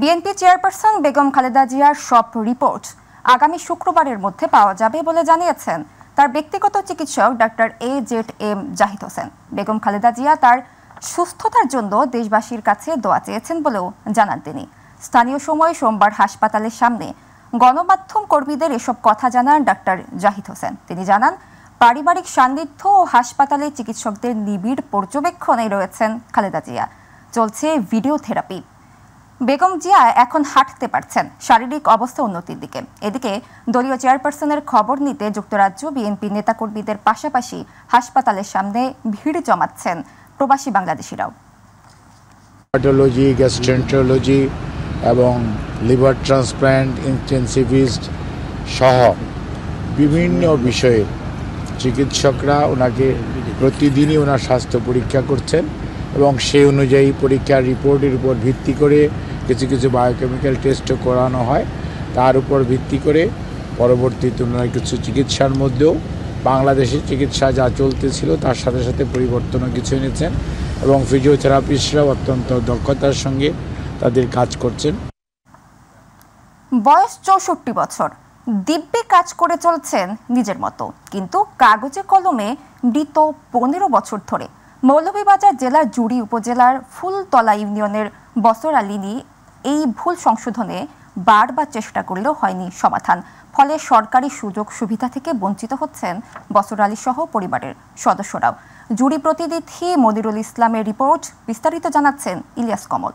BNP chairperson Begum Khaleda জিয়ার সব report আগামী শুক্রবারের মধ্যে পাওয়া যাবে বলে জানিয়েছেন তার ব্যক্তিগত চিকিৎসক ডাক্তার AZM জাহিদ হোসেন। বেগম খালেদা জিয়া তার সুস্থতার জন্য দেশবাসীর কাছে দোয়া চেয়েছেন বলেও জানান তিনি। স্থানীয় সময় সোমবার হাসপাতালের সামনে গণমাধ্যম কর্মীদের এসব কথা জানান ডাক্তার জাহিদ হোসেন। তিনি জানান, পারিবারিক সান্নিধ্য ও হাসপাতালে চিকিৎসকদের নিবিড় পর্যবেক্ষণে রয়েছেন খালেদা জিয়া। চলছে ভিডিও থেরাপি। বেগম জিয়া এখন হাঁটতে পারছেন, শারীরিক অবস্থা উন্নতির দিকে। এদিকে দলীয় চেয়ারপারসনের খবর নিতে যুক্তরাজ্য বিএনপি নেতাকর্মীদের পাশাপাশি হাসপাতালের সামনে ভিড় জমাচ্ছেন প্রবাসী বাংলাদেশিরাও। কার্ডিওলজি, গ্যাস্ট্রেন্টারোলজি এবং লিভার ট্রান্সপ্ল্যান্ট, ইন্টেনসিভিস্ট সহ বিভিন্ন বিষয়ে চিকিৎসকরা ওনাকে প্রতিদিনই ওনার স্বাস্থ্য পরীক্ষা করছেন এবং সেই অনুযায়ী পরীক্ষার রিপোর্টের উপর ভিত্তি করে কিছু কিছু বায়োকেমিক্যাল টেস্টও করানো হয়। তার উপর ভিত্তি করে পরবর্তীতে ওনারা কিছু চিকিৎসার মধ্যেও বাংলাদেশের চিকিৎসা যা চলতেছিল তার সাথে সাথে পরিবর্তনও কিছু এনেছেন এবং ফিজিওথেরাপিস্টরাও অত্যন্ত দক্ষতার সঙ্গে তাদের কাজ করছেন। বয়স 64 বছর, দিব্যে কাজ করে চলছেন নিজের মতো, কিন্তু কাগজে কলমে মৃত 15 বছর ধরে। মৌলভীবাজার জেলার জুড়ি উপজেলার ফুলতলা ইউনিয়নের বসর আলী এই ভুল সংশোধনে বারবার চেষ্টা করলেও হয়নি সমাধান। ফলে সরকারি সুযোগ সুবিধা থেকে বঞ্চিত হচ্ছেন বসর আলী সহ পরিবারের সদস্যরাও। জুড়ি প্রতিনিধি মনিরুল ইসলামের রিপোর্ট, বিস্তারিত জানাচ্ছেন ইলিয়াস কমল।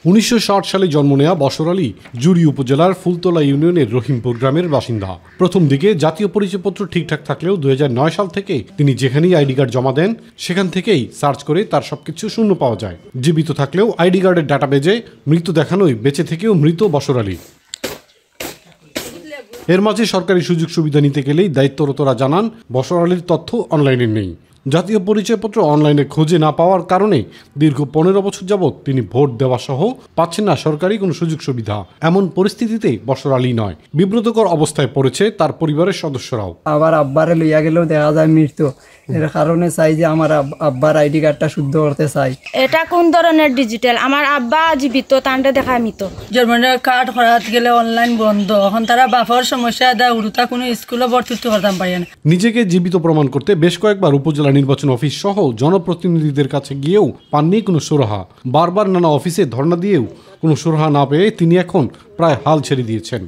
1960 সালে জন্ম নেয়া বসর আলী জুড়ি উপজেলার ফুলতলা ইউনিয়নের রহিমপুর গ্রামের বাসিন্দা। প্রথম দিকে জাতীয় পরিচয়পত্র ঠিকঠাক থাকলেও 2009 সাল থেকে তিনি যেখানেই আইডি কার্ড জমা দেন সেখান থেকেই সার্চ করে তার সবকিছু শূন্য পাওয়া যায়। জীবিত থাকলেও আইডি কার্ডের ডাটাবেজে মৃত দেখানোই বেঁচে থেকেও মৃত বসর আলী। এর মাঝে সরকারি সুযোগ সুবিধা নিতে গেলেই দায়িত্বরতরা জানান বসর আলীর তথ্য অনলাইনে নেই। জাতীয় পরিচয়পত্র অনলাইনে খোঁজে না পাওয়ার কারণে দীর্ঘ 15 বছর যাবৎ তিনি ভোট দেওয়া সহ পাচ্ছেন না সরকারি কোনো সুযোগ সুবিধা। এমন পরিস্থিতিতে বসর আলী নয়, বিব্রতকর অবস্থায় পড়েছে তার পরিবারের সদস্যরাও। আবার আব্বারে লইয়া গেলেও দেখা যায় মৃত্যু। এর কারণে চাই যে আমার আব্বার আইডি কার্ডটা শুদ্ধ করতে চাই। এটা কোন ধরনের ডিজিটাল? আমার আব্বা জীবিত, তান্ডে দেখা মৃত। জন্মের কার্ড করাতে গেলে অনলাইন বন্ধ, এখন তারা বাফর সমস্যা দেয়, উড়ুতা কোনো স্কুলে ভর্তি করতাম পারি না। নিজেকে জীবিত প্রমাণ করতে বেশ কয়েকবার উপজেলা নির্বাচন অফিস সহ জনপ্রতিনিধিদের কাছে গিয়েও পাননি কোনো সুরাহা। বারবার নানা অফিসে ধর্ণা দিয়েও কোনো সুরাহা না পেয়ে তিনি এখন প্রায় হাল ছেড়ে দিয়েছেন।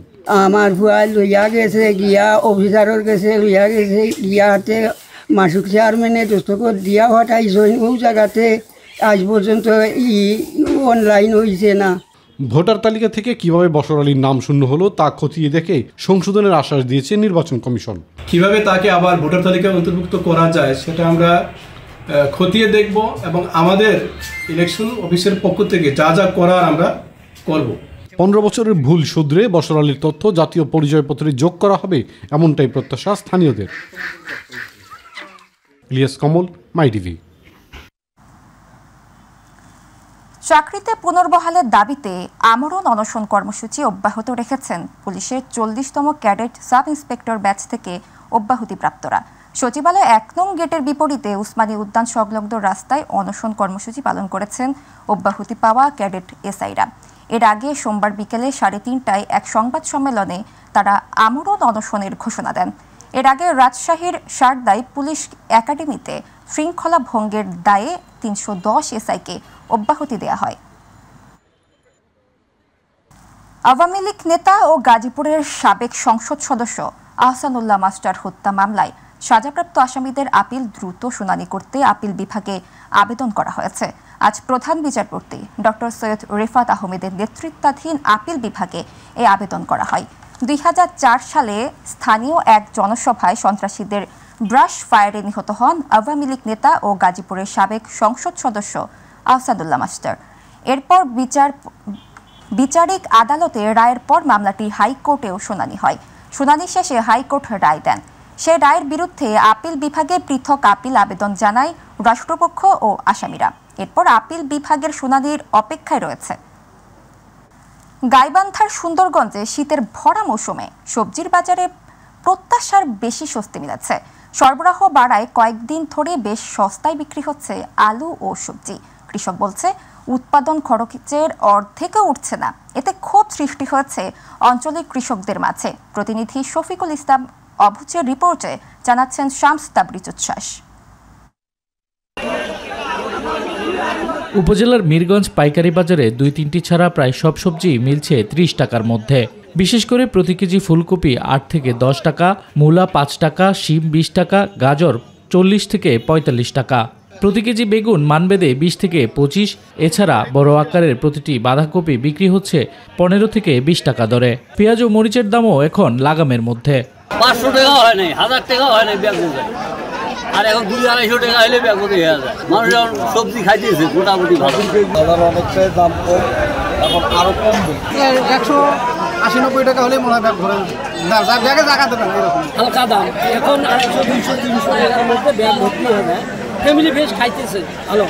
আমার ভুয়া লইয়া গেছে, গিয়া অফিসারের কাছে লইয়া গেছে, গিয়া হাতে মাসুক চেয়ারম্যানে দস্তখত দিয়া হটাইছে, ওই জায়গাতে আজ পর্যন্ত অনলাইন হয়েছে না। ভোটার তালিকা থেকে কিভাবে বসর আলীর নাম শূন্য হলো তা খতিয়ে দেখে সংশোধনের আশ্বাস দিয়েছে নির্বাচন কমিশন। কিভাবে তাকে আবার ভোটার তালিকায় অন্তর্ভুক্ত করা যায় সেটা আমরা খতিয়ে দেখব এবং আমাদের ইলেকশন অফিসের পক্ষ থেকে যা যা করার আমরা করব। 15 বছরের ভুল শুধরে বসর আলীর তথ্য জাতীয় পরিচয়পত্রে যোগ করা হবে, এমনটাই প্রত্যাশা স্থানীয়দের। ইলিয়াস কমল, মাই টিভি। চাকরিতে পুনর্বহালের দাবিতে আমরণ অনশন কর্মসূচি অব্যাহত রেখেছেন পুলিশের 40তম ক্যাডেট সাব ইন্সপেক্টর ব্যাচ থেকে অব্যাহতিপ্রাপ্তরা। সচিবালয় 1 নং গেটের বিপরীতে উসমানী উদ্যান সংলগ্ন রাস্তায় অনশন কর্মসূচি পালন করেছেন অব্যাহতি পাওয়া ক্যাডেট এসআইরা। এর আগে সোমবার বিকেলে 3:30টায় এক সংবাদ সম্মেলনে তারা আমরণ অনশনের ঘোষণা দেন। এর আগে রাজশাহীর শারদায় পুলিশ একাডেমিতে শৃঙ্খলা ভঙ্গের দায়ে 310 এসআইকে অব্যাহতি দেওয়া হয়। আওয়ামী লীগ নেতা ও গাজীপুরের সাবেক সংসদ সদস্য আহসানুল্লাহ মাস্টার হত্যা মামলায় সাজাপ্রাপ্ত আসামিদের আপিল দ্রুত শুনানি করতে আপিল বিভাগে আবেদন করা হয়েছে। আজ প্রধান বিচারপতি ডক্টর সৈয়দ রেফাত আহমেদের নেতৃত্বাধীন আপিল বিভাগে এই আবেদন করা হয়। 2004 সালে স্থানীয় এক জনসভায় সন্ত্রাসীদের ব্রাশ ফায়ারে নিহত হন আওয়ামী লীগ নেতা ও গাজীপুরের সাবেক সংসদ সদস্য আহসানুল্লাহ মাস্টার। এরপর বিচারিক আদালতে রায়ের পর মামলাটি হাইকোর্টেও শুনানি হয়। শুনানি শেষে হাইকোর্ট রায় দেন। সে রায়ের বিরুদ্ধে আপিল বিভাগে পৃথক আপিল আবেদন জানায় রাষ্ট্রপক্ষ ও আসামিরা। এরপর আপিল বিভাগের শুনানির অপেক্ষায় রয়েছে। গাইবান্ধার সুন্দরগঞ্জে শীতের ভরা মৌসুমে সবজির বাজারে প্রত্যাশার বেশি স্বস্তি মিলেছে। সরবরাহ বাড়ায় কয়েকদিন ধরে বেশ সস্তায় বিক্রি হচ্ছে আলু ও সবজি। কৃষক বলছে উৎপাদন খরচের অর্ধেকও উঠছে না। এতে ক্ষোভ সৃষ্টি হয়েছে অঞ্চলের কৃষকদের মাঝে। প্রতিনিধি শফিকুল ইসলাম অভুজের রিপোর্টে জানাচ্ছেন শামস তাবরিজ উচ্ছ্বাস। উপজেলার মিরগঞ্জ পাইকারি বাজারে ২-৩টি ছাড়া প্রায় সব সবজি মিলছে ৩০ টাকার মধ্যে। বিশেষ করে প্রতি কেজি ফুলকপি ৮ থেকে ১০ টাকা, মূলা ৫ টাকা, শিম ২০ টাকা, গাজর ৪০ থেকে ৪৫ টাকা। প্রতি কেজি বেগুন মানবেদে ২০ থেকে ২৫। এছাড়া বড় আকারের প্রতিটি বাঁধাকপি বিক্রি হচ্ছে ১৫ থেকে ২০ টাকা দরে। পেঁয়াজ ও মরিচের দামও এখন লাগামের মধ্যে। ৫০০ টাকা হয় নাই, ১০০০ টাকা হয় নাই বেগুন, আর এখন ২০০-২৫০ টাকা হলে বেগুন হয়ে যায়। মানুষ সবজি খাইতেছে মোটামুটি ভালো। বাজার অনেকটাই দাম কম, এখন আরো কমবে। ১৮০-৯০ টাকা হলে মনে হয় ব্যাগ ভরে ব্যাগে জায়গা দেবে না, এরকম হালকা দাম। এখন ২০০-৩০০ টাকার মধ্যে ব্যাগ ভর্তি হয়ে যায়, ফ্যামিলি বেশ খাইতেছে ভালো।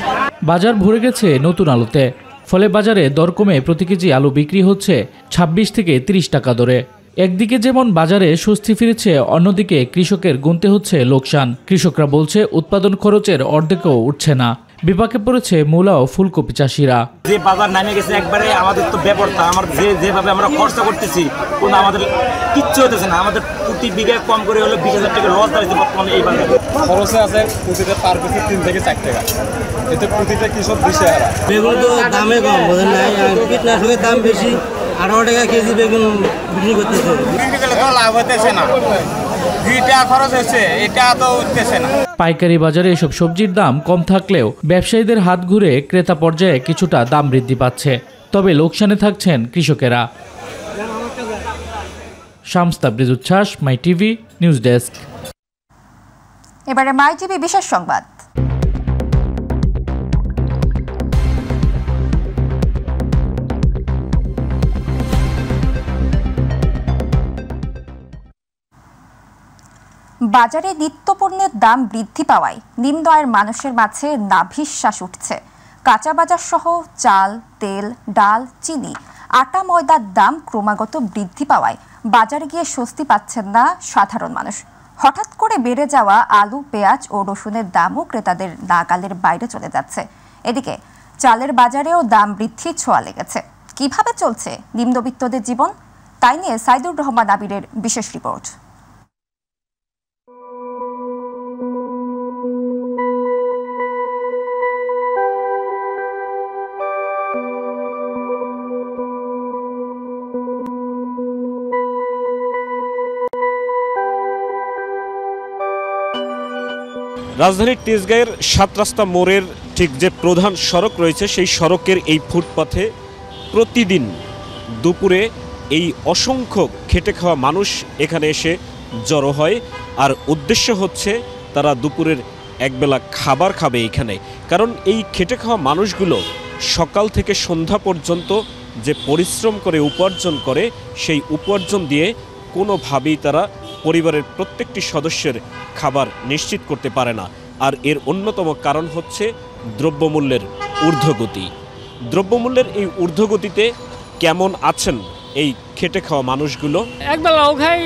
বাজার ভরে গেছে নতুন আলুতে। ফলে বাজারে দর কমে প্রতি কেজি আলু বিক্রি হচ্ছে ২৬ থেকে ৩০ টাকা দরে। একদিকে যেমন বাজারে স্বস্তি ফিরেছে, অন্যদিকে কৃষকের গুনতে হচ্ছে লোকসান। কৃষকরা বলছে উৎপাদন খরচের অর্ধেকও উঠছে না। বিপাকে পড়েছে মূলা ও ফুলকপি চাষিরা। যে বাজার নামে গেছে একবারে, আমাদের তো ব্যাপারটা যেভাবে আমরা খরচা করতেছি কোনো আমাদের কিচ্ছু হতেছে না। আমাদের প্রতি বিঘায় কম করে হলে ২০,০০০ টাকা লস দাঁড়িয়েছে বর্তমানে এই বাজারে। খরচে আছে প্রতিটা পার কেজি ৩ থেকে ৪ টাকা, এতে প্রতিটা কৃষক দিশে হারা। বেগুন তো দামে কম, বোঝেন না, কীটনাশকের দাম বেশি, ১৮ টাকা কেজি বেগুন বিক্রি করতেছে। বিক্রি করলে তো লাভ হতেছে না, যেটা খরচ হচ্ছে এটা তো উঠতেছে না। পাইকারি বাজারে এসব সবজির দাম কম থাকলেও ব্যবসায়ীদের হাত ঘুরে ক্রেতা পর্যায়ে কিছুটা দাম বৃদ্ধি পাচ্ছে। তবে লোকসানে থাকছেন কৃষকেরা। শামস তাবরিজ উচ্ছ্বাস, মাই টিভি নিউজ ডেস্ক। এবারে মাই টিভি বিশেষ সংবাদ। বাজারে নিত্যপণ্যের দাম বৃদ্ধি পাওয়ায় নিম্ন আয়ের মানুষের মাঝে নাভিশ্বাস উঠছে। কাঁচা বাজার সহ চাল, তেল, ডাল, চিনি, আটা, ময়দার দাম ক্রমাগত বৃদ্ধি পাওয়ায় বাজারে গিয়ে স্বস্তি পাচ্ছেন না সাধারণ মানুষ। হঠাৎ করে বেড়ে যাওয়া আলু, পেঁয়াজ ও রসুনের দামও ক্রেতাদের নাগালের বাইরে চলে যাচ্ছে। এদিকে চালের বাজারেও দাম বৃদ্ধির ছোঁয়া লেগেছে। কিভাবে চলছে নিম্নবিত্তদের জীবন, তাই নিয়ে সাইদুর রহমান আবিরের বিশেষ রিপোর্ট। রাজধানীর তেজগাঁয়ের ৭ রাস্তা মোড়ের ঠিক যে প্রধান সড়ক রয়েছে, সেই সড়কের এই ফুটপাথে প্রতিদিন দুপুরে এই অসংখ্য খেটে খাওয়া মানুষ এখানে এসে জড়ো হয়। আর উদ্দেশ্য হচ্ছে তারা দুপুরের একবেলা খাবার খাবে এখানে। কারণ এই খেটে খাওয়া মানুষগুলো সকাল থেকে সন্ধ্যা পর্যন্ত যে পরিশ্রম করে উপার্জন করে, সেই উপার্জন দিয়ে কোনোভাবেই তারা পরিবারের প্রত্যেকটি সদস্যের খাবার নিশ্চিত করতে পারে না। আর এর অন্যতম কারণ হচ্ছে দ্রব্যমূল্যের ঊর্ধ্বগতি। দ্রব্যমূল্যের এই ঊর্ধ্বগতিতে কেমন আছেন এই খেটে খাওয়া মানুষগুলো? একবেলাও খাই,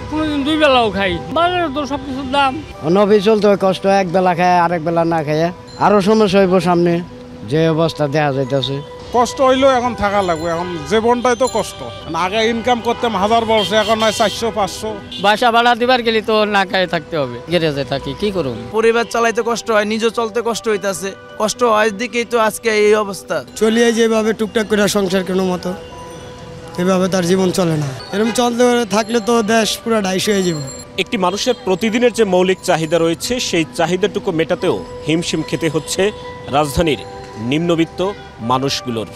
কোনোদিন 2 বেলাও খাই। বাজারে তো সব কিছুর দাম। নবী চলতে হয় কষ্ট, এক বেলা খায় আরেক বেলা না খায়, আরো সমস্যা হইব সামনে, যে অবস্থা দেখা যাইতেছে। কষ্ট হইলেও এখন থাকা লাগবে, এখন জীবনটাই তো কষ্ট। আগে ইনকাম করতাম ১০০০ বর্ষে, এখন নয় ৪০০-৫০০। বাসা ভাড়া দিবার গেলে তো না খায় থাকতে হবে, গ্যারেজে থাকি, কি করুন। পরিবার চালাইতে কষ্ট হয়, নিজে চলতে কষ্ট হইতাছে, কষ্ট হয় দিকেই তো আজকে এই অবস্থা। চলিয়ে যেভাবে টুকটাক করে সংসার কোনো মতো, এভাবে তার জীবন চলে না। এরকম চলতে থাকলে তো দেশ পুরো ঢাইশ হয়ে যাবে। একটি মানুষের প্রতিদিনের যে মৌলিক চাহিদা রয়েছে, সেই চাহিদাটুকু মেটাতেও হিমশিম খেতে হচ্ছে রাজধানীর নিম্নবিত্ত মানুষগুলোর।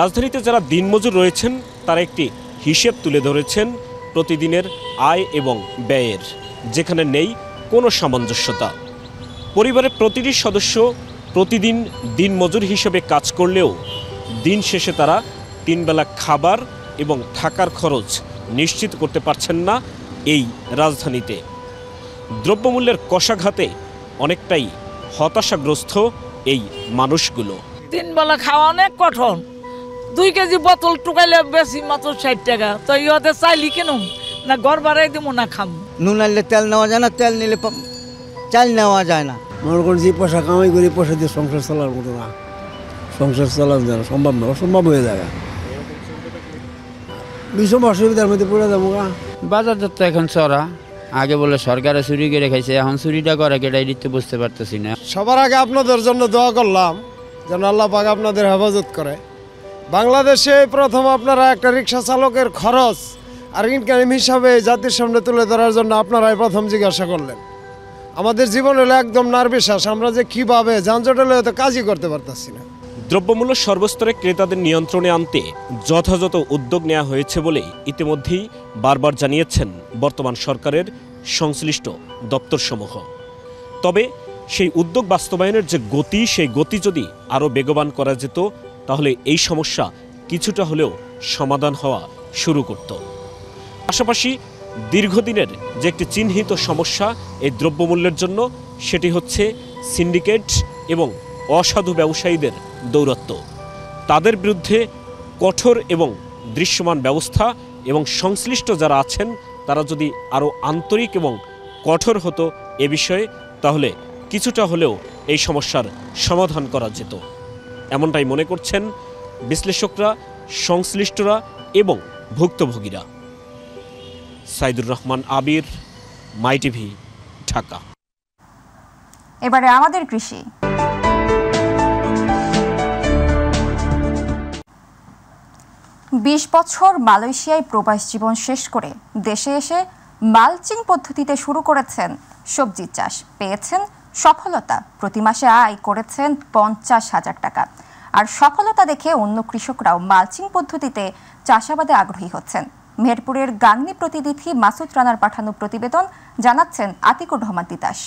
রাজধানীতে যারা দিনমজুর রয়েছেন তারা একটি হিসেব তুলে ধরেছেন প্রতিদিনের আয় এবং ব্যয়ের, যেখানে নেই কোনো সামঞ্জস্যতা। পরিবারের প্রতিটি সদস্য প্রতিদিন দিনমজুর হিসেবে কাজ করলেও দিন শেষে তারা 3 বেলা খাবার এবং থাকার খরচ নিশ্চিত করতে পারছেন না এই রাজধানীতে। দ্রব্যমূল্যের কষাঘাতে অনেকটাই হতাশাগ্রস্ত এই মানুষগুলো। 3 বেলা খাওয়া অনেক কঠোর। 2 কেজি বোতল টুকাইলে বেশি মাত্র 60 টাকা। তো ইহতে চাইলি কেন না, ঘর বাড়াই দিব না খাম। নুন আনলে তেল নেওয়া যায় না, তেল নিলে চাল নেওয়া যায় না। মনে করেন যে পয়সা কামাই করি, পয়সা দিয়ে সংসার চলার মতো না। সংসার চালানো যায় না, সম্ভব না, অসম্ভব হয়ে যায়। ভীষণ অসুবিধার মধ্যে পড়ে যাবো। বাজার তো এখন চড়া, আগে বলে সরকারে চুরি করে খাইছে, এখন চুরিটা করে কেটাই দিতে বুঝতে পারতেছি না। সবার আগে আপনাদের জন্য দোয়া করলাম যেন আল্লাহ পাক আপনাদের হেফাজত করে। বাংলাদেশে প্রথম আপনারা একটা রিক্সা চালকের খরচ আর ইনকাম হিসাবে জাতির সামনে তুলে ধরার জন্য আপনারাই প্রথম জিজ্ঞাসা করলেন। আমাদের জীবন হলো একদম নির্বিশ্বাস, আমরা যে কীভাবে যানজট হলে তো কাজই করতে পারতেছি না। দ্রব্যমূল্য সর্বস্তরে ক্রেতাদের নিয়ন্ত্রণে আনতে যথাযথ উদ্যোগ নেওয়া হয়েছে বলে ইতিমধ্যেই বারবার জানিয়েছেন বর্তমান সরকারের সংশ্লিষ্ট দপ্তরসমূহ। তবে সেই উদ্যোগ বাস্তবায়নের যে গতি, সেই গতি যদি আরও বেগবান করা যেত তাহলে এই সমস্যা কিছুটা হলেও সমাধান হওয়া শুরু করত। পাশাপাশি দীর্ঘদিনের যে একটি চিহ্নিত সমস্যা এই দ্রব্যমূল্যের জন্য, সেটি হচ্ছে সিন্ডিকেট এবং অসাধু ব্যবসায়ীদের দৌরাত্ম্য। তাদের বিরুদ্ধে কঠোর এবং দৃশ্যমান ব্যবস্থা এবং সংশ্লিষ্ট যারা আছেন তারা যদি আরও আন্তরিক এবং কঠোর হতো এ বিষয়ে, তাহলে কিছুটা হলেও এই সমস্যার সমাধান করা যেত, এমনটাই মনে করছেন বিশ্লেষকরা, সংশ্লিষ্টরা এবং ভুক্তভোগীরা। সাইদুর রহমান আবির, মাই টিভি, ঢাকা। এবারে আমাদের কৃষি। বিশ বছর মালয়েশিয়ায় প্রবাস জীবন শেষ করে দেশে এসে মালচিং পদ্ধতিতে শুরু করেছেন সবজি চাষ। পেয়েছেন সফলতা, প্রতি মাসে আয় করেছেন 50,000 টাকা। আর সফলতা দেখে অন্য কৃষকরাও মালচিং পদ্ধতিতে চাষাবাদে আগ্রহী হচ্ছেন। মেহেরপুরের গাংনী প্রতিনিধি মাসুদ রানার পাঠানো প্রতিবেদন জানাচ্ছেন আতিকুর রহমান তিতাস।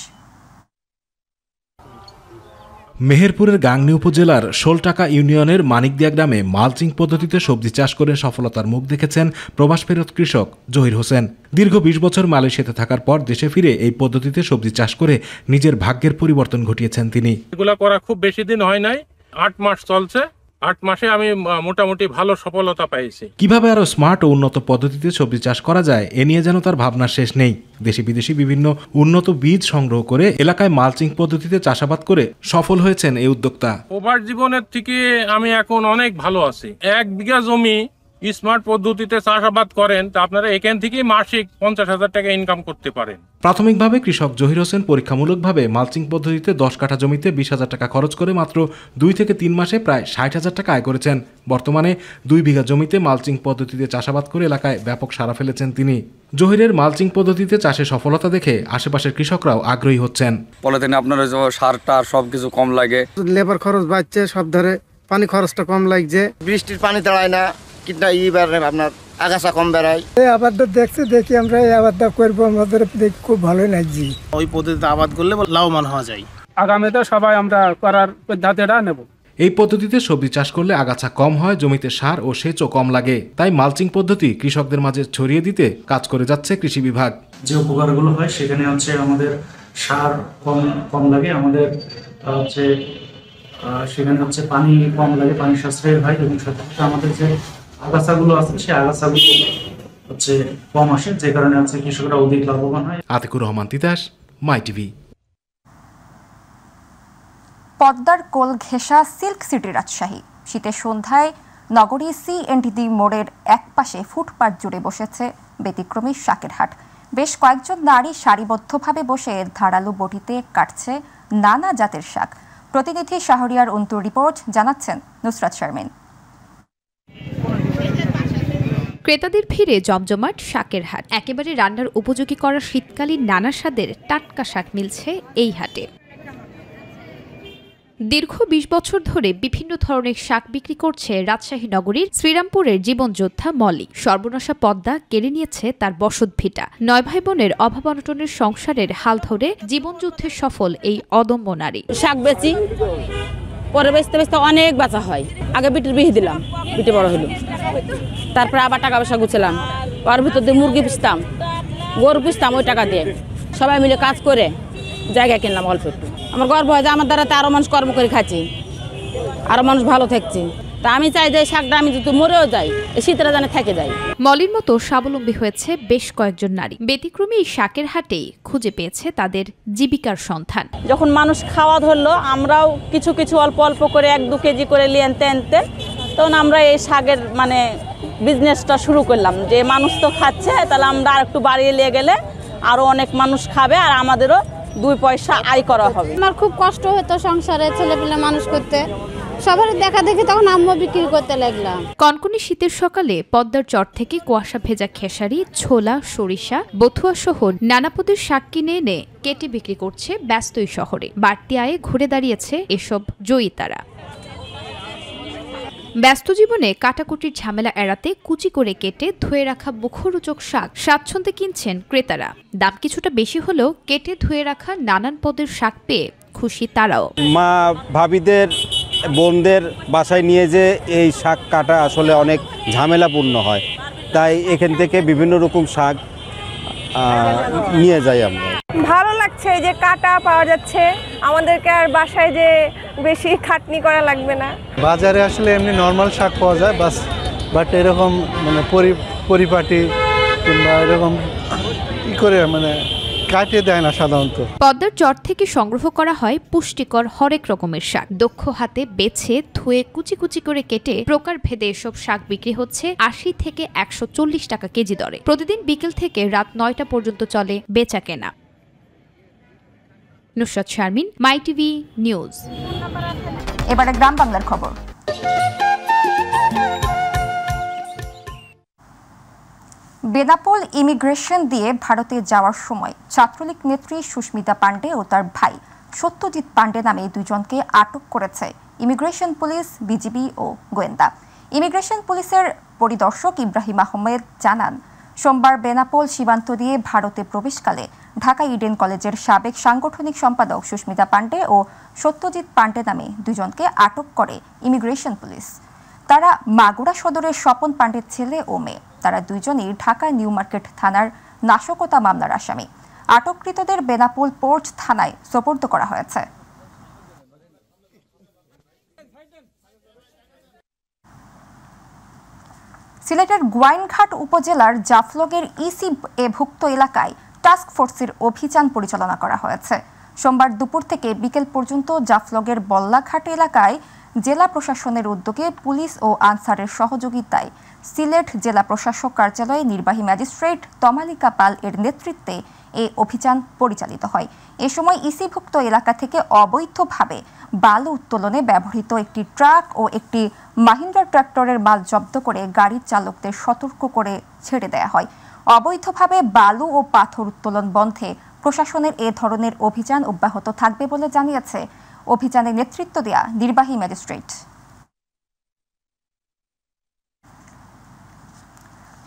মেহেরপুরের গাংনী উপজেলার শোলটাকা ইউনিয়নের মানিকদিয়া গ্রামে মালচিং পদ্ধতিতে সবজি চাষ করে সফলতার মুখ দেখেছেন প্রবাস ফেরত কৃষক জহির হোসেন। দীর্ঘ 20 বছর মালয়েশিয়াতে থাকার পর দেশে ফিরে এই পদ্ধতিতে সবজি চাষ করে নিজের ভাগ্যের পরিবর্তন ঘটিয়েছেন তিনি। এগুলা করা খুব বেশি দিন হয় নাই, 8 মাস চলছে। 8 মাসে আমি মোটামুটি ভালো সফলতা পেয়েছি। কিভাবে আরো স্মার্ট ও উন্নত পদ্ধতিতে সবজি চাষ করা যায় এ নিয়ে যেন তার ভাবনার শেষ নেই। দেশি বিদেশি বিভিন্ন উন্নত বীজ সংগ্রহ করে এলাকায় মালচিং পদ্ধতিতে চাষাবাদ করে সফল হয়েছেন এই উদ্যোক্তা। প্রবাস জীবনের থেকে আমি এখন অনেক ভালো আছি। 1 বিঘা জমি স্মার্ট পদ্ধতিতে চাষাবাদ করেন তা আপনারা এখান থেকে মাসিক 50,000 টাকা ইনকাম করতে পারেন। প্রাথমিকভাবে কৃষক জহির হোসেন পরীক্ষামূলকভাবে মালচিং পদ্ধতিতে 10 কাঠা জমিতে 20,000 টাকা খরচ করে মাত্র 2 থেকে 3 মাসে প্রায় 60,000 টাকা আয় করেছেন। বর্তমানে 2 বিঘা জমিতে মালচিং পদ্ধতিতে চাষাবাদ করে এলাকায় ব্যাপক সাড়া ফেলেছেন তিনি। জহিরের মালচিং পদ্ধতিতে চাষে সফলতা দেখে আশেপাশের কৃষকরাও আগ্রহী হচ্ছেন। পলিথিনে আপনার সারটা সবকিছু কম লাগে, লেবার খরচ বাড়ছে, সব ধরে পানি খরচটা কম লাগছে, বৃষ্টির পানি দাঁড়ায় না, কিনা আপনার আগাছা কম বেড়ায়। এই আবাদটা দেখি আমরা এই আবাদটা করবো, আমাদের দেখি খুব ভালো লাগছে। ওই পদ্ধতিতে আবাদ করলে লাভবান হওয়া যায়। আগামীতে সবাই আমরা করার পদ্ধতিটা নেব। এই পদ্ধতিতে সবজি চাষ করলে আগাছা কম হয়, জমিতে সার ও সেচও কম লাগে। তাই মালচিং পদ্ধতি কৃষকদের মাঝে ছড়িয়ে দিতে কাজ করে যাচ্ছে কৃষি বিভাগ। যে উপকারগুলো হয় সেখানে হচ্ছে আমাদের সার কম লাগে, আমাদের হচ্ছে সেখানে হচ্ছে পানি কম লাগে, পানি সাশ্রয় হয় এবং সাথে আমাদের যে আগাছাগুলো আছে সেই আগাছাগুলো হচ্ছে কম আসে, যে কারণে হচ্ছে কৃষকরা অধিক লাভবান হয়। আতিকুর রহমান তিতাস, মাই টিভি। পদ্মার কোল ঘেঁষা সিল্ক সিটি রাজশাহী। শীতের সন্ধ্যায় নগরী CND মোড়ের এক পাশে ফুটপাত জুড়ে বসেছে ব্যতিক্রমী শাকের হাট। বেশ কয়েকজন নারী সারিবদ্ধভাবে বসে ধারালো বটিতে কাটছে নানা জাতের শাক। প্রতিনিধি শাহরিয়ার অন্তুর রিপোর্ট, জানাচ্ছেন নুসরাত শারমিন। ক্রেতাদের ভিড়ে জমজমাট শাকের হাট। একেবারে রান্নার উপযোগী করা শীতকালীন নানা স্বাদের টাটকা শাক মিলছে এই হাটে। দীর্ঘ 20 বছর ধরে বিভিন্ন ধরনের শাক বিক্রি করছে রাজশাহী নগরীর শ্রীরামপুরের জীবনযোদ্ধা মলি। সর্বনাশা পদ্মা কেড়ে নিয়েছে তার বসতভিটা। 9 ভাই বোনের অভাব অনটনের সংসারের হাল ধরে জীবনযুদ্ধে সফল এই অদম্য নারী। শাক বেচি, পরে বেচতে বেচতে অনেক বেচা হয়। আগে বিটির বিহি দিলাম, বিটি বড় হলো, তারপরে আবার টাকা পয়সা গুছলাম, ওর ভিতর দিয়ে মুরগি পুষতাম, গরু পুষতাম, ওই টাকা দিয়ে সবাই মিলে কাজ করে জায়গা কিনলাম অল্প একটু। আমার গর্ব হয় যে আমার দ্বারাতে আরো মানুষ কর্ম করে খাচ্ছি, আরো মানুষ ভালো থাকছে। তা আমি চাই যে শাকটা আমি যদি মরেও যাই এই শীতটা যেন থেকে যায়। মলির মতো স্বাবলম্বী হয়েছে বেশ কয়েকজন নারী। ব্যতিক্রমী এই শাকের হাটেই খুঁজে পেয়েছে তাদের জীবিকার সন্ধান। যখন মানুষ খাওয়া ধরলো আমরাও কিছু কিছু অল্প অল্প করে 1-2 কেজি করে নিয়ে আনতে তখন আমরা এই শাকের মানে বিজনেসটা শুরু করলাম যে মানুষ তো খাচ্ছে তাহলে আমরা আর একটু বাড়িয়ে নিয়ে গেলে আরও অনেক মানুষ খাবে আর আমাদেরও 2 পয়সা আয় করা হবে। আমার খুব কষ্ট হতো সংসারে ছেলেপিলে মানুষ করতে, সবার দেখা দেখি তখন আম্মু বিক্রি করতে লাগলাম। কনকনে শীতের সকালে পদ্মার চর থেকে কুয়াশা ভেজা খেসারি, ছোলা, সরিষা, বথুয়া সহ নানা পদের শাক কিনে এনে কেটে বিক্রি করছে ব্যস্তই শহরে। বাড়তি আয়ে ঘুরে দাঁড়িয়েছে এসব জয়িতারা। ব্যস্ত জীবনে কাটাকুটির ঝামেলা এড়াতে কুচি করে কেটে ধুয়ে রাখা মুখরোচক শাক স্বাচ্ছন্দ্যে কিনছেন ক্রেতারা। দাম কিছুটা বেশি হলেও কেটে ধুয়ে রাখা নানান পদের শাক পেয়ে খুশি তারাও। মা ভাবিদের বোনদের বাসায় নিয়ে যে এই শাক কাটা আসলে অনেক ঝামেলাপূর্ণ হয়, তাই এখান থেকে বিভিন্ন রকম শাক নিয়ে যাই আমরা। ভালো লাগছে যে কাটা পাওয়া যাচ্ছে, আমাদেরকে আর বাসায় যে বেশি খাটনি করা লাগবে না। বাজারে আসলে এমনি নর্মাল শাক পাওয়া যায় বাট এরকম মানে পরিপাটি কিংবা এরকম ই করে মানে কাটিয়ে দেয় না সাধারণত। পদ্মার চর থেকে সংগ্রহ করা হয় পুষ্টিকর হরেক রকমের শাক। দক্ষ হাতে বেছে ধুয়ে কুচি কুচি করে কেটে প্রকার ভেদে এসব শাক বিক্রি হচ্ছে 80 থেকে 140 টাকা কেজি দরে। প্রতিদিন বিকেল থেকে রাত 9টা পর্যন্ত চলে বেচা কেনা। নুসরাত শারমিন, মাই টিভি নিউজ। এবারে গ্রাম বাংলার খবর। বেনাপোল ইমিগ্রেশন দিয়ে ভারতে যাওয়ার সময় ছাত্রলীগ নেত্রী সুস্মিতা পান্ডে ও তার ভাই সত্যজিৎ পান্ডে নামে 2 জনকে আটক করেছে ইমিগ্রেশন পুলিশ, বিজিবি ও গোয়েন্দা। ইমিগ্রেশন পুলিশের পরিদর্শক ইব্রাহিম আহমেদ জানান, সোমবার বেনাপোল সীমান্ত দিয়ে ভারতে প্রবেশকালে ঢাকা ইডেন কলেজের সাবেক সাংগঠনিক সম্পাদক সুস্মিতা পান্ডে ও সত্যজিৎ পান্ডে নামে 2 জনকে আটক করে ইমিগ্রেশন পুলিশ। তারা মাগুরা সদরের স্বপন পান্ডের ছেলে ও মেয়ে। তারা 2 জনই ঢাকা নিউ মার্কেট থানার নাশকতা মামলার আসামি। আটককৃতদের বেনাপোল পোর্ট থানায় সোপর্দ করা হয়েছে। সিলেটের গোয়াইনঘাট উপজেলার জাফলগের ইসি ভুক্ত এলাকায় টাস্ক ফোর্সের অভিযান পরিচালনা করা হয়েছে। সোমবার দুপুর থেকে বিকেল পর্যন্ত জাফলগের বল্লাঘাট এলাকায় জেলা প্রশাসনের উদ্যোগে পুলিশ ও আনসারের সহযোগিতায় সিলেট জেলা প্রশাসক কার্যালয়ে নির্বাহী ম্যাজিস্ট্রেট তমালিকা পাল এর নেতৃত্বে এই অভিযান পরিচালিত হয়। এ সময় ইসিভুক্ত এলাকা থেকে অবৈধভাবে বালু উত্তোলনে ব্যবহৃত একটি ট্রাক ও একটি মাহিন্দ্রা ট্রাক্টরের মাল জব্দ করে গাড়ির চালকদের সতর্ক করে ছেড়ে দেওয়া হয়। অবৈধভাবে বালু ও পাথর উত্তোলন বন্ধে প্রশাসনের এ ধরনের অভিযান অব্যাহত থাকবে বলে জানিয়েছে অভিযানে নেতৃত্ব দেয়া নির্বাহী ম্যাজিস্ট্রেট।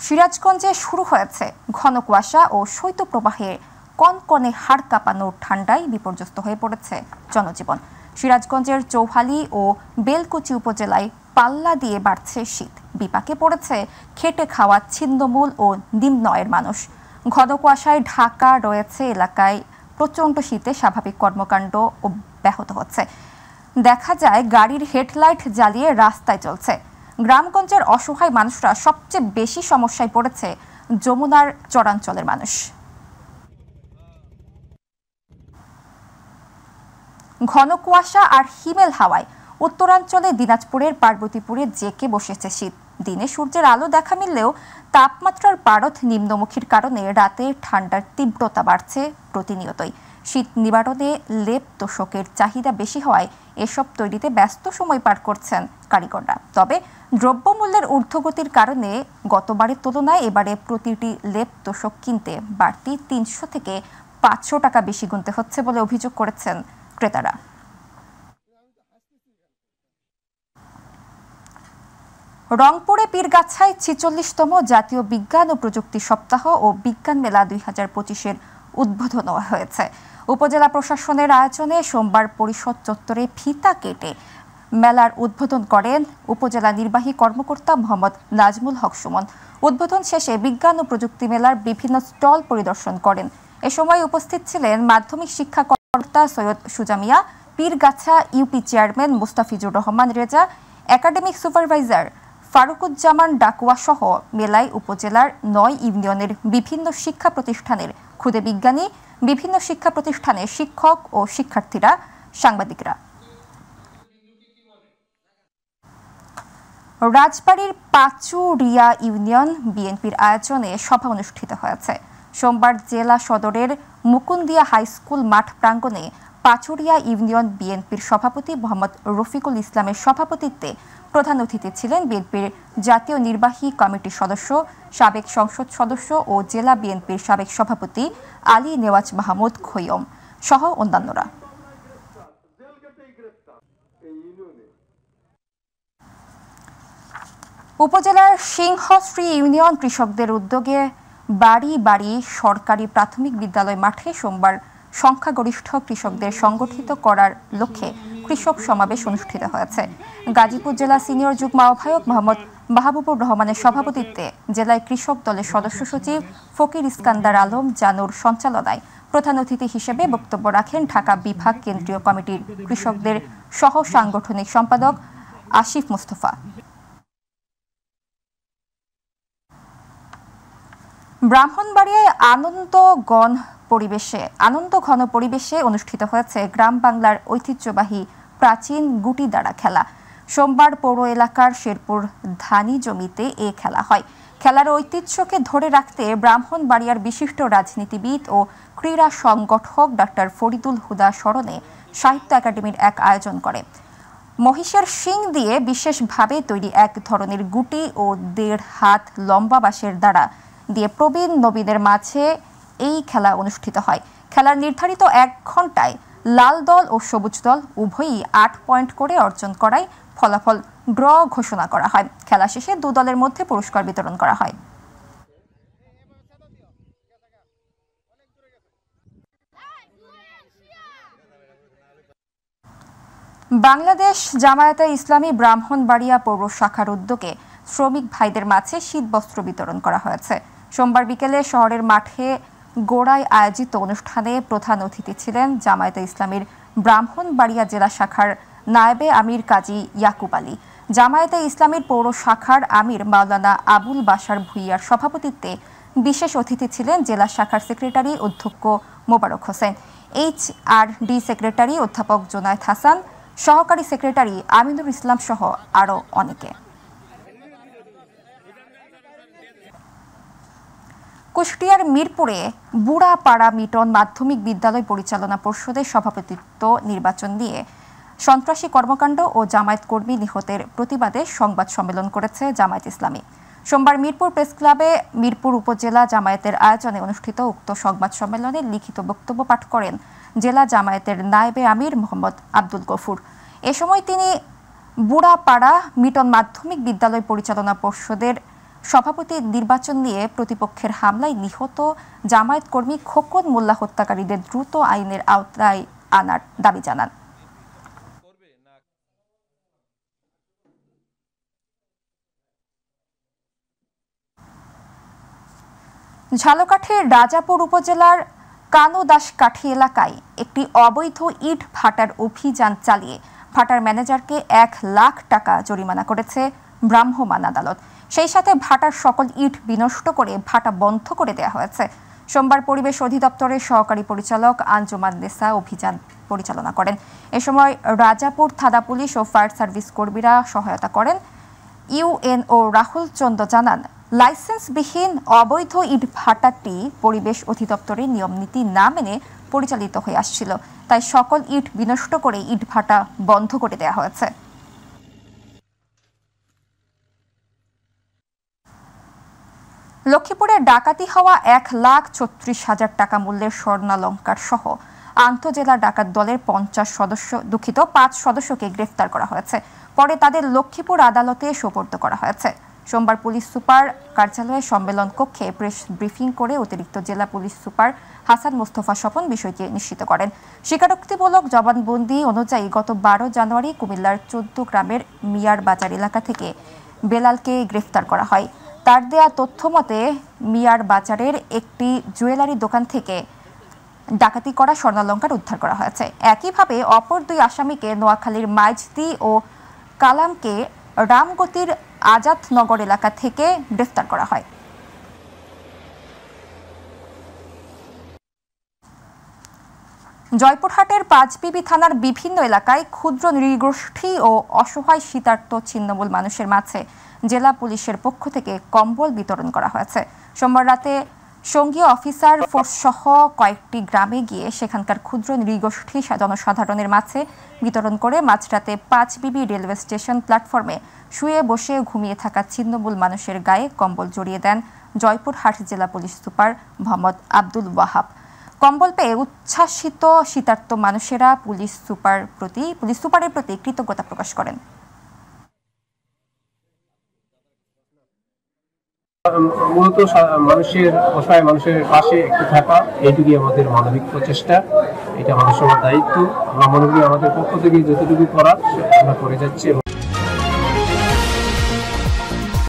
সিরাজগঞ্জে শুরু হয়েছে ঘন কুয়াশা ও শৈত্যপ্রবাহে কনকনে হাড় কাঁপানো ঠান্ডায় বিপর্যস্ত হয়ে পড়েছে জনজীবন। সিরাজগঞ্জের চৌহালি ও বেলকুচি উপজেলায় পাল্লা দিয়ে বাড়ছে শীত। বিপাকে পড়েছে খেটে খাওয়া ছিন্নমূল ও নিম্ন আয়ের মানুষ। ঘন কুয়াশায় ঢাকা রয়েছে এলাকায় প্রচণ্ড শীতে স্বাভাবিক কর্মকাণ্ড ব্যাহত হচ্ছে। দেখা যায় গাড়ির হেডলাইট জ্বালিয়ে রাস্তায় চলছে। গ্রামগঞ্জের অসহায় মানুষরা সবচেয়ে বেশি সমস্যায় পড়েছে যমুনার চরাঞ্চলের মানুষ। ঘন কুয়াশা আর হিমেল হাওয়ায় উত্তরাঞ্চলে দিনাজপুরের পার্বতীপুরে জেঁকে বসেছে শীত। দিনে সূর্যের আলো দেখা মিললেও তাপমাত্রার পারদ নিম্নমুখীর কারণে রাতে ঠান্ডার তীব্রতা বাড়ছে প্রতিনিয়তই। শীত নিবারণে লেপ তোষকের চাহিদা বেশি হওয়ায় এসব তৈরিতে ব্যস্ত সময় পার করছেন কারিগররা। তবে দ্রব্যমূল্যের ঊর্ধ্বগতির কারণে গতবারের তুলনায় এবারে প্রতিটি লেপ তোষক কিনতে বাড়তি 300 থেকে 500 টাকা বেশি গুনতে হচ্ছে বলে অভিযোগ করেছেন ক্রেতারা। রংপুরে পীরগাছায় 46তম জাতীয় বিজ্ঞান ও প্রযুক্তি সপ্তাহ ও বিজ্ঞান মেলা 2025-এর উদ্বোধন হয়েছে। উপজেলা প্রশাসনের আয়োজনে সোমবার পরিষদ চত্বরে ফিতা কেটে মেলার উদ্বোধন করেন উপজেলা নির্বাহী কর্মকর্তা মোহাম্মদ নাজমুল হক সুমন। উদ্বোধন শেষে বিজ্ঞান ও প্রযুক্তি মেলার বিভিন্ন স্টল পরিদর্শন করেন। এ সময় উপস্থিত ছিলেন মাধ্যমিক শিক্ষা কর্মকর্তা Syed Sujamia, Pirgachha UP chairman Mustafizur Rahman Reza, academic supervisor Faruquzzaman Dakua সহ মেলায় উপজেলার ৯ ইউনিয়নের বিভিন্ন শিক্ষা প্রতিষ্ঠানের ক্ষুদে বিজ্ঞানী, বিভিন্ন শিক্ষা প্রতিষ্ঠানের শিক্ষক ও শিক্ষার্থীরা, সাংবাদিকরা। রাজবাড়ীর পাচুরিয়া ইউনিয়ন বিএনপির আয়োজনে সভা অনুষ্ঠিত হয়েছে। সোমবার জেলা সদরের মুকুন্দিয়া হাই স্কুল মাঠ প্রাঙ্গণে পাচুরিয়া ইউনিয়ন বিএনপির সভাপতি মোহাম্মদ রফিকুল ইসলামের সভাপতিত্বে প্রধান অতিথি ছিলেন বিএনপির জাতীয় নির্বাহী কমিটির সদস্য, সাবেক সংসদ সদস্য ও জেলা বিএনপির সাবেক সভাপতি আলী নেওয়াজ মাহমুদ খৈয়ম সহ অন্যান্যরা। উপজেলার সিংহশ্রী ইউনিয়ন কৃষকদের উদ্যোগে বাড়ি বাড়ি সরকারি প্রাথমিক বিদ্যালয় মাঠে সোমবার সংখ্যাগরিষ্ঠ কৃষকদের সংগঠিত করার লক্ষ্যে কৃষক সমাবেশ অনুষ্ঠিত হয়েছে। গাজীপুর জেলা সিনিয়র যুগ্ম আহ্বায়ক মোহাম্মদ মাহবুবুর রহমানের সভাপতিত্বে জেলায় কৃষক দলের সদস্য সচিব ফকির ইস্কান্দার আলম জানুর সঞ্চালনায় প্রধান অতিথি হিসেবে বক্তব্য রাখেন ঢাকা বিভাগ কেন্দ্রীয় কমিটির কৃষকদের সহ সাংগঠনিক সম্পাদক আসিফ মোস্তফা। ব্রাহ্মণবাড়িয়ায় আনন্দঘন পরিবেশে অনুষ্ঠিত হয়েছে গ্রাম বাংলার ঐতিহ্যবাহী প্রাচীন গুটিদাঁড়া খেলা। সোমবার পৌর এলাকার শেরপুর ধানি জমিতে এ খেলা হয়। খেলার ঐতিহ্যকে ধরে রাখতে ব্রাহ্মণবাড়িয়ার বিশিষ্ট রাজনীতিবিদ ও ক্রীড়া সংগঠক ডাক্তার ফরিদুল হুদা স্মরণে সাহিত্য একাডেমির এক আয়োজন করে। মহিষের শিং দিয়ে বিশেষভাবে তৈরি এক ধরনের গুটি ও ১.৫ হাত লম্বা বাঁশের দ্বারা দিয়ে প্রবীণ নবীনের মাঝে এই খেলা অনুষ্ঠিত হয়। খেলার নির্ধারিত ১ ঘন্টায় লাল দল ও সবুজ দল উভয়ই ৮ পয়েন্ট করে অর্জন করায় ফলাফল ড্র ঘোষণা করা হয়। খেলা শেষে ২ দলের মধ্যে পুরস্কার বিতরণ করা হয়। বাংলাদেশ জামায়াতে ইসলামী ব্রাহ্মণবাড়িয়া পৌর শাখার উদ্যোগে শ্রমিক ভাইদের মাঝে শীতবস্ত্র বিতরণ করা হয়েছে। সোমবার বিকেলে শহরের মাঠে গোড়ায় আয়োজিত অনুষ্ঠানে প্রধান অতিথি ছিলেন জামায়াতে ইসলামীর ব্রাহ্মণবাড়িয়া জেলা শাখার নায়েবে আমির কাজী ইয়াকুব আলী। জামায়াতে ইসলামীর পৌর শাখার আমির মাওলানা আবুল বাশার ভুইয়ার সভাপতিত্বে বিশেষ অতিথি ছিলেন জেলা শাখার সেক্রেটারি অধ্যক্ষ মোবারক হোসেন, HRD সেক্রেটারি অধ্যাপক জোনায়েদ হাসান, সহকারী সেক্রেটারি আমিনুর ইসলাম সহ আরও অনেকে। কুষ্টিয়ার মিরপুরে বুড়াপাড়া মিটন মাধ্যমিক বিদ্যালয় পরিচালনা পর্ষদের সভাপতিত্ব নির্বাচন নিয়ে সন্ত্রাসী কর্মকাণ্ড ও জামায়াত কর্মী নিহতের প্রতিবাদে সংবাদ সম্মেলন করেছে জামায়াত ইসলামী। সোমবার মিরপুর প্রেস ক্লাবে মিরপুর উপজেলা জামায়াতের আয়োজনে অনুষ্ঠিত উক্ত সংবাদ সম্মেলনে লিখিত বক্তব্য পাঠ করেন জেলা জামায়াতের নায়েবে আমির মোহাম্মদ আব্দুল গফুর। এ সময় তিনি বুড়াপাড়া মিটন মাধ্যমিক বিদ্যালয় পরিচালনা পর্ষদের সভাপতি নির্বাচন নিয়ে প্রতিপক্ষের হামলায় নিহত জামায়াত কর্মী খোকন মোল্লা হত্যাকারীদের দ্রুত আইনের আওতায় আনার দাবি জানান। ঝালকাঠির রাজাপুর উপজেলার কানুদাসকাঠি এলাকায় একটি অবৈধ ইট ভাটার অভিযান চালিয়ে ভাটার ম্যানেজারকে ১ লাখ টাকা জরিমানা করেছে ভ্রাম্যমাণ আদালত। সেই সাথে ভাটার সকল ইট বিনষ্ট করে ভাটা বন্ধ করে দেওয়া হয়েছে। সোমবার পরিবেশ অধিদপ্তরের সহকারী পরিচালক আঞ্জুমান নেসা অভিযান পরিচালনা করেন। এ সময় রাজাপুর থানা পুলিশ ও ফায়ার সার্ভিস কর্মীরা সহায়তা করেন। ইউএনও রাহুল চন্দ্র জানান, লাইসেন্সবিহীন অবৈধ ইট ভাটাটি পরিবেশ অধিদপ্তরের নিয়মনীতি না মেনে পরিচালিত হয়ে আসছিল, তাই সকল ইট বিনষ্ট করে ইট ভাটা বন্ধ করে দেওয়া হয়েছে। লক্ষ্মীপুরে ডাকাতি হওয়া ১,৩৬,০০০ টাকা মূল্যের স্বর্ণালংকার সহ আন্তঃজেলা ডাকাত দলের ৫ সদস্যকে গ্রেফতার করা হয়েছে। পরে তাদের লক্ষ্মীপুর আদালতে সোপর্দ করা হয়েছে। সোমবার পুলিশ সুপার কার্যালয়ে সম্মেলন কক্ষে প্রেস ব্রিফিং করে অতিরিক্ত জেলা পুলিশ সুপার হাসান মোস্তফা স্বপন বিষয়টি নিশ্চিত করেন। স্বীকারোক্তিমূলক জবানবন্দি অনুযায়ী গত ১২ জানুয়ারি কুমিল্লার ১৪ গ্রামের মিয়ার বাজার এলাকা থেকে বেলালকে গ্রেফতার করা হয়। তার দেয়া তথ্য মতে মিয়ার বাজারের একটি জুয়েলারি দোকান থেকে ডাকাতি করা স্বর্ণালংকার উদ্ধার করা হয়েছে। একইভাবে অপর ২ আসামিকে নোয়াখালীর মাইজদি ও কালামকে রামগতির আজাদনগর এলাকা থেকে গ্রেফতার করা হয়। জয়পুরহাটের পাঁচবিবি থানার বিভিন্ন এলাকায় ক্ষুদ্র নৃগোষ্ঠী ও অসহায় শীতার্ত ছিন্নমূল মানুষের মাঝে জেলা পুলিশের পক্ষ থেকে কম্বল বিতরণ করা হয়েছে। সোমবার রাতে সঙ্গীয় অফিসার ফোর্স সহ কয়েকটি গ্রামে গিয়ে সেখানকার ক্ষুদ্র নৃগোষ্ঠী জনসাধারণের মাঝে বিতরণ করে মাঝরাতে পাঁচবিবি রেলওয়ে স্টেশন প্ল্যাটফর্মে শুয়ে বসে ঘুমিয়ে থাকা ছিন্নমূল মানুষের গায়ে কম্বল জড়িয়ে দেন জয়পুরহাট জেলা পুলিশ সুপার মোহাম্মদ আব্দুল ওয়াহাব। কম্বল পেয়ে উচ্ছ্বাসিত শীতার্ত মানুষেরা পুলিশ সুপারের প্রতি কৃতজ্ঞতা প্রকাশ করেন। মূলত মানুষের অসহায় মানুষের পাশে একটু থাকা, এইটুকুই আমাদের মানবিক প্রচেষ্টা, এটা আমাদের সবার দায়িত্ব। আমরা মনে করি আমাদের পক্ষ থেকে যতটুকু করার আমরা করে যাচ্ছি।